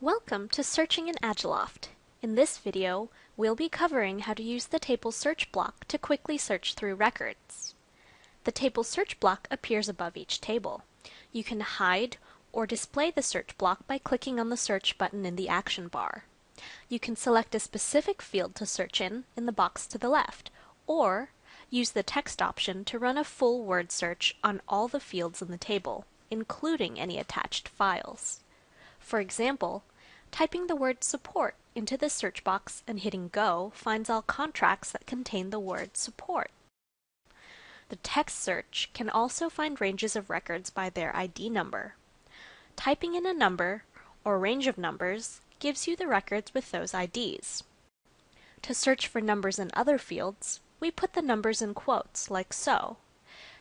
Welcome to Searching in Agiloft. In this video, we'll be covering how to use the table search block to quickly search through records. The table search block appears above each table. You can hide or display the search block by clicking on the search button in the action bar. You can select a specific field to search in the box to the left, or use the text option to run a full word search on all the fields in the table, including any attached files. For example, typing the word support into the search box and hitting go finds all contracts that contain the word support. The text search can also find ranges of records by their ID number. Typing in a number or range of numbers gives you the records with those IDs. To search for numbers in other fields, we put the numbers in quotes, like so.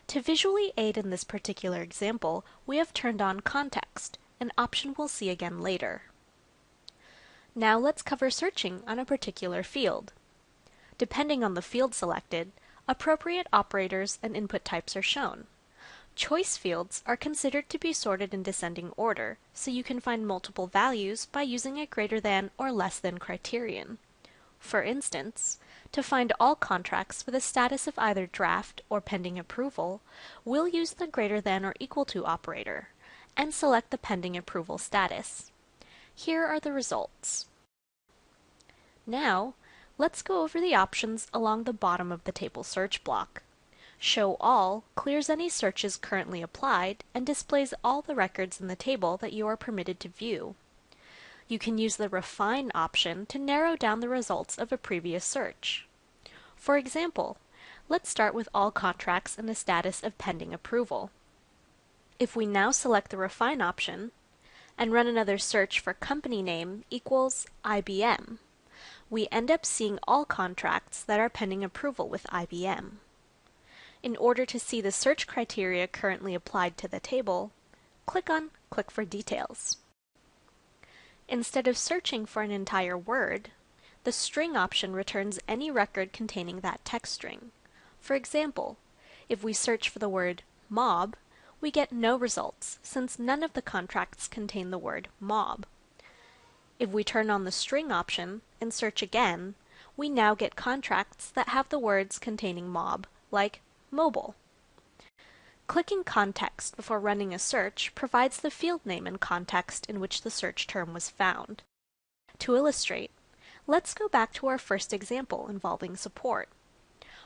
To visually aid in this particular example, we have turned on context, an option we'll see again later. Now let's cover searching on a particular field. Depending on the field selected, appropriate operators and input types are shown. Choice fields are considered to be sorted in descending order, so you can find multiple values by using a greater than or less than criterion. For instance, to find all contracts with a status of either draft or pending approval, we'll use the greater than or equal to operator and select the pending approval status. Here are the results. Now, let's go over the options along the bottom of the table search block. Show All clears any searches currently applied and displays all the records in the table that you are permitted to view. You can use the Refine option to narrow down the results of a previous search. For example, let's start with all contracts in a status of pending approval. If we now select the Refine option and run another search for company name equals IBM, we end up seeing all contracts that are pending approval with IBM. In order to see the search criteria currently applied to the table, click on Click for Details. Instead of searching for an entire word, the String option returns any record containing that text string. For example, if we search for the word mob, we get no results since none of the contracts contain the word mob. If we turn on the String option and search again, we now get contracts that have the words containing mob, like mobile. Clicking Context before running a search provides the field name and context in which the search term was found. To illustrate, let's go back to our first example involving support.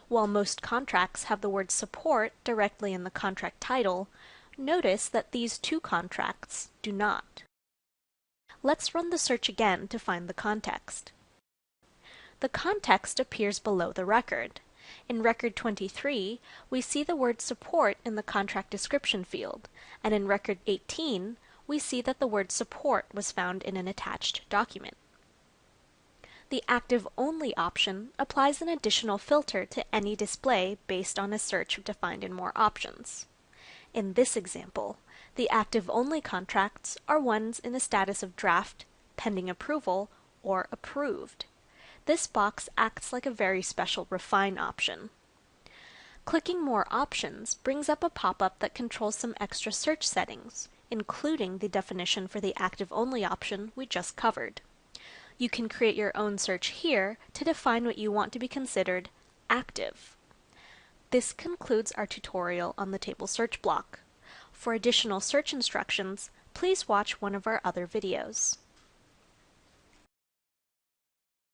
While most contracts have the word support directly in the contract title, notice that these two contracts do not. Let's run the search again to find the context. The context appears below the record. In record 23, we see the word support in the contract description field, and in record 18, we see that the word support was found in an attached document. The Active Only option applies an additional filter to any display based on a search defined in More Options. In this example, the Active Only contracts are ones in a status of draft, pending approval, or approved. This box acts like a very special Refine option. Clicking More Options brings up a pop-up that controls some extra search settings, including the definition for the Active Only option we just covered. You can create your own search here to define what you want to be considered active. This concludes our tutorial on the table search block. For additional search instructions, please watch one of our other videos.